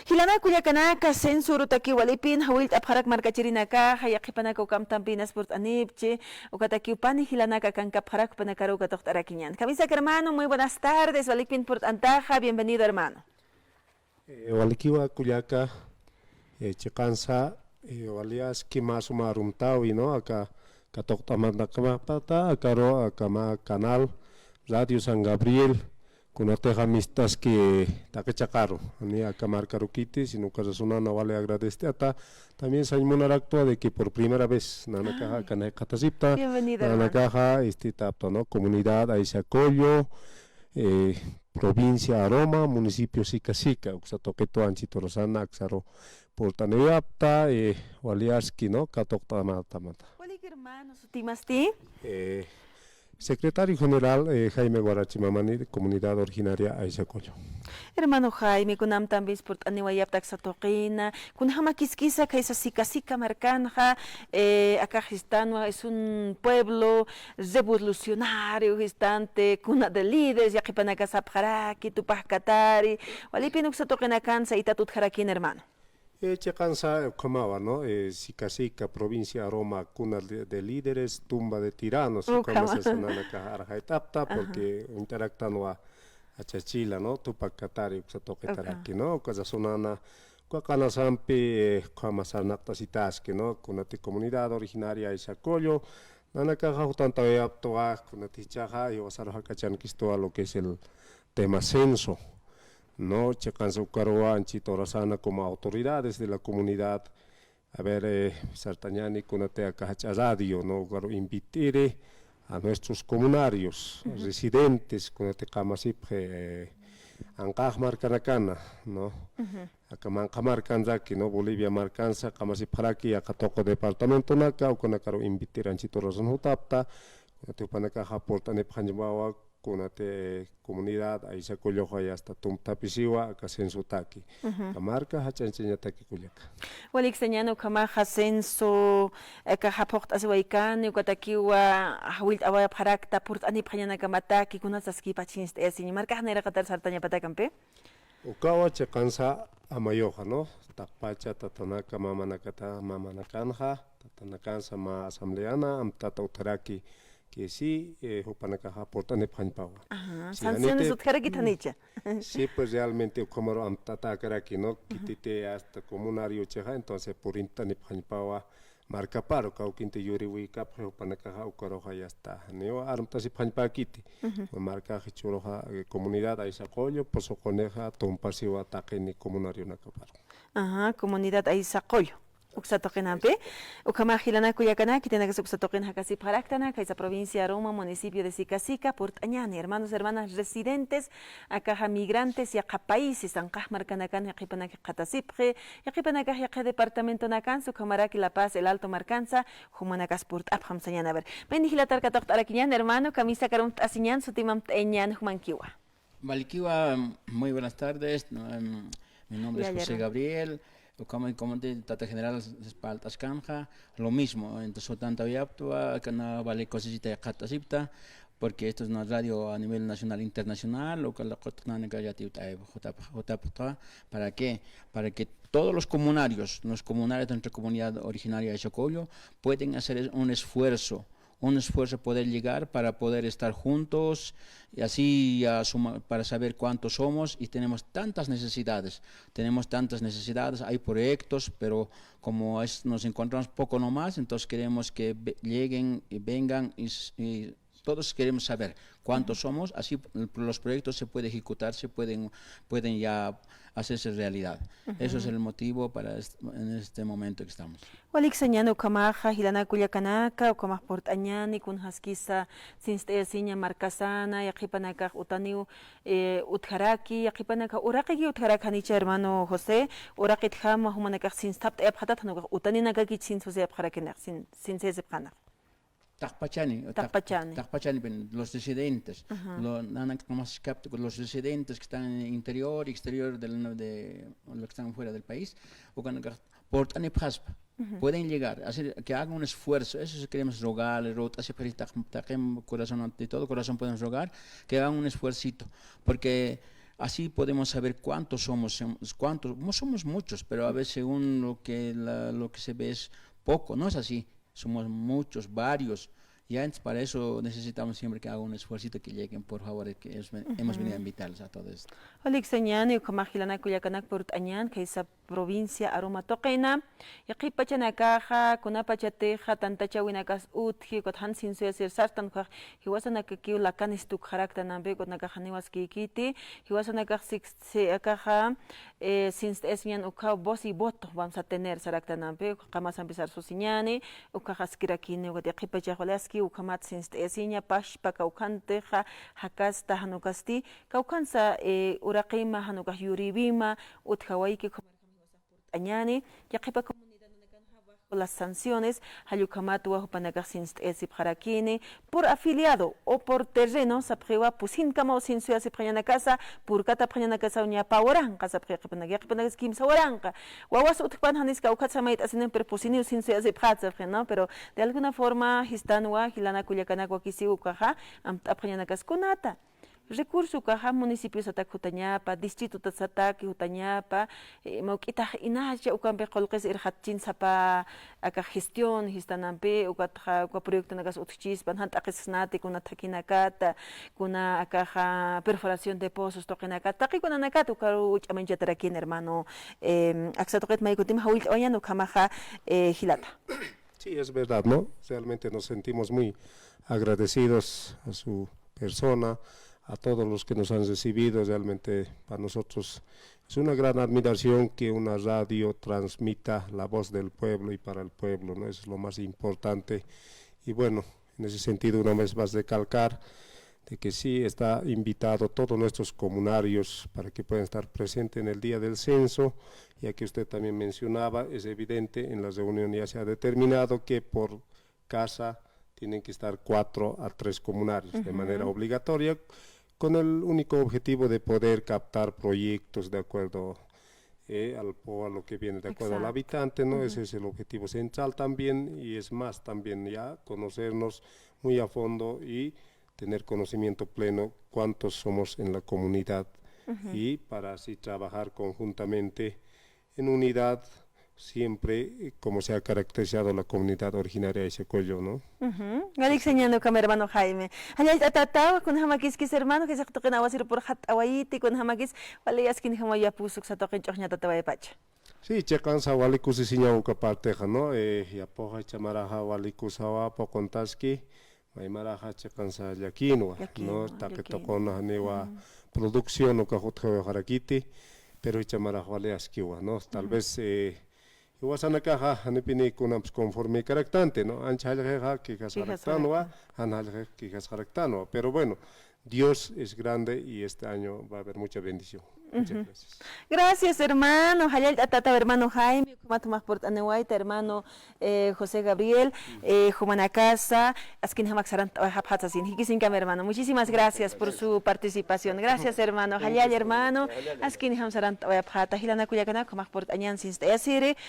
Hilana kuyakanaka censuro taki walipin hawil apharak markachirinaka hayaqipanaka ukamtampinas por anipche ukataki upani hilanaka kanka apharak panakaro katokhtarakiñan. Camisa hermano, muy buenas tardes, walipin por antaja, bienvenido hermano. Walikiwa kuyaka chikansa walias kima sumarumtawi no aka katoktamanda kama pata akaro akama canal Radio San Gabriel kunateja mistas que takechakaro ani akamar karukiti sino na vale agradece ata también saimuna actúa de que por primera vez nanakaja kana katasipta nanakaja tapto no comunidad Aisacoyo provincia Aroma, municipio Sica, Uxatoqueto, Anchitorosana, Axaro, Portaneyapta, Waliaski, ¿no? Catoctamata. Hola, hermano, ¿su timasti? Secretario General Jaime Guarachimamani, de Comunidad Originaria Aisacoyo. Hermano Jaime, kunam tambis por aniwayaptak sa toqina, kunhama kiskisa kaisa Sica marcanja, acá Gistano es un pueblo revolucionario, gistante, cuna de líderes, yaqipanaka sapjaraki, tupajkatari, walipinuk sa toqina kansa itatut jarakin hermano. Checansa Comawa, ¿no? Sica, provincia Roma, cuna de líderes, tumba de tiranos, como se sananaka arjaitapta, porque interactando a Chachila, ¿no? Tupac Katari, Xatoquetaraki, ¿no? Cosa sonana, Cuacana Sampi, Kwamasanakta Sitaski, ¿no? Kunati comunidad originaria Isacoyo, Nanaka Tanta Aptoa, Kunati Chaja, y Wasaraja Kachanquisto a lo que es el tema censo. No, Checanza Ucaroa, Anchitorasana como autoridades de la comunidad, a ver, Sartañani, Cunatea Cajacha Radio, no, invitar a nuestros comunarios, residentes, Cunate Camasipje, Ancaj Marcanacana, no, Acamanca Marcanzaki, no, Bolivia Marcanza, Camasiparaki, Acatoco Departamento Naca, o Conacaro invitar a Anchitorasan Hutapta, Cunate Panacaja Portane Panjabawa, Kunate comunidad Aisacoyo hasta Tumtapisiwa, Casensutaki. Camarca, Hachanchiñataki Culiaca. Walik señano Kamaja censo, Cajapocht Azuaican, Yucatakiwa, Hawit Awaya Parakta, Purt Anipayana Kamataki, Kunasaski Pachinst, Marca Nera Catar Sartaña Patacampe. Ukawa Checansa Amayoja, ¿no? Tapacha, Tatanaka, Mamanakata, Mamanakanja, Tatanakansa, Ma Asambleana, Amtata Utaraki. Que sí, Jupanakaja aportan de Panpawa. Sanciones utjaraquitanicha. Sí, pues realmente como amtata aquí, ¿no? Quitite hasta comunario cheja, entonces por intani Panpawa marca paro, cauquinte yuri wika, Jupanakaja ukaroja ya está. Neo armta si Panpa kiti. Marca hichoroja comunidad Aisacoyo, posoconeja, tompasiwa ataque ni comunario nakaparo. Ajá, comunidad Aisacoyo. Uxatoquenape, Ucamajilana Cuyacana, que tiene que Uxatoquen Hakasi Paractana, que es la provincia Roma, municipio de Sica, Portañani, hermanas residentes, acá migrantes y acá países, Ancaj Marcanacan, Yaquipanac Catasipre, Yaquipanac Yaque departamento Nacan, Sucamaraki La Paz, el Alto Marcanza, Humanacas Port Abham Sayan. A ver, Bendigilatar Catoctaraquiñan, hermano, Camisa Carum Asiñan, Sutimam Eñan, Humanquiwa. Valiquiwa, muy buenas tardes. Mi nombre es José Gabriel. Como Tata General Spaltas Canja, lo mismo, entonces tanto Yaptua, Cana Vale Cosita y Catasipta, porque esto es una radio a nivel nacional e internacional, o que la Cotananga JPA, ¿para qué? Para que todos los comunarios de nuestra comunidad originaria de Chocollo pueden hacer un esfuerzo poder llegar para poder estar juntos y así para saber cuántos somos y tenemos tantas necesidades, hay proyectos, pero como nos encontramos poco nomás, entonces queremos que lleguen y vengan y todos queremos saber cuántos somos, así los proyectos se pueden ejecutar, pueden ya hacerse realidad. Eso es el motivo en este momento que estamos. Walik señano Kamaja, Hilana Cuyacanaka, o Kamaj Portañani, Kunhaskisa, Sinsteasiña Marcasana, Yaqipanaka Utaniu, Utjaraki, Yaqipanaka, Uraki Utjarakanicha, hermano José, Urakit Hama, Humanaka, Sinstapt Ephatatano, Utaninagaki, Sinsuse Epharakenak, Sinsesepana. Takpachani, los residentes, los residentes que están en el interior y exterior de los que están fuera del país, pueden llegar, que hagan un esfuerzo, eso queremos rogarles, corazón, de todo corazón podemos rogar, que hagan un esfuercito, porque así podemos saber cuántos somos, cuántos, no somos muchos, pero a veces según lo que se ve es poco, no es así, somos muchos, varios. Ya entonces, para eso necesitamos siempre que haga un esfuerzo que lleguen, por favor, que hemos venido a invitarles a todo esto. Olik señan y kamahilana kuyakanak por añan que esa provincia aroma toquena y aquí pachanakaja kunapachateja tantacha winakas utji kot hansin suya sir sartan kwa hiwasana que kiu la canis tu carácter nambe kot nakajaniwas kikiti hiwasana que se akaja sin esmian uka voz y voto vamos a tener sarakta nambe kamas empezar su siñani ukaja skirakine kot aquí pachajolaski ukamat sin esiña pash pakaukanteja hakasta hanukasti kaukansa uraqima hanukah yuribima uthawaiki añani yaqipa comunidad bajo las sanciones hayukamatu wahupanakah sin parakini por afiliado o por terreno sapriwa pusin kama sin suya siprayana casa por kata prayana casa unya pawaranka sapriyapanag yaqipanag skim sawaranka wawas utpan haniska ukatsamait asinen per pusini sin suya sipratsa no pero de alguna forma histanwa hilana kulyakanak wakisi ukaha am aprayana kas kunata recurso caja municipio satak hutañapa distrito satak hutañapa mauquita inacha ukampe colques irhatchin sapa aka gestión histanampe ukatja proyecto nagas utchis ban hant akisnati kuna takinakata kuna akaja perforación de pozos tokinakata kuna nakata ukaru chamencha tarakin hermano aksatoket maikutim hawil oyano kamaja hilata. Sí, es verdad, ¿no? Realmente nos sentimos muy agradecidos a su persona, a todos los que nos han recibido. Realmente para nosotros es una gran admiración que una radio transmita la voz del pueblo y para el pueblo, ¿no? Es lo más importante. Y bueno, en ese sentido una vez más recalcar de que sí está invitado todos nuestros comunarios para que puedan estar presentes en el día del censo, ya que usted también mencionaba, es evidente en la reunión ya se ha determinado que por casa tienen que estar 4 a 3 comunarios de manera obligatoria, con el único objetivo de poder captar proyectos de acuerdo a lo que viene de acuerdo al habitante, ¿no? Ese es el objetivo central también, y es más también ya conocernos muy a fondo y tener conocimiento pleno cuántos somos en la comunidad y para así trabajar conjuntamente en unidad, siempre como se ha caracterizado la comunidad originaria de Secoyo, ¿no? Galik señando con mi hermano Jaime. Allá tatao con hamakis kis hermano que se toquen awasir por hat awaiti con hamakis wale yaskin hama ya pusuk sa toquen choña tataway pacha. Sí, checansa walikus isinya uka parteja, ¿no? Ya poja chamaraja walikus awa pocontaski, maimaraja checansa yakinwa, ¿no? Taque tocona hanewa producción uka hotjo harakiti, pero chamaraja wale askiwa, ¿no? Tal vez Iwasanakaja, hanepini kunams conforme caractante, ¿no? Anchajalja, quijas haractanua, anjalja, quijas haractanua. Pero bueno, Dios es grande y este año va a haber mucha bendición. Muchas gracias. Gracias, hermano. Hayal Atata, hermano Jaime, Kumatumas Portanewaita, hermano José Gabriel, Jumanacasa, Askin Hamaxaran Haphatzasin, Hikisinkam, hermano. Muchísimas gracias por su participación. Gracias, hermano. Hayal, hermano, Askin Hamsaran Hapata, Hilana Kuyakana, Kumak Portañan, Sinste Asiri.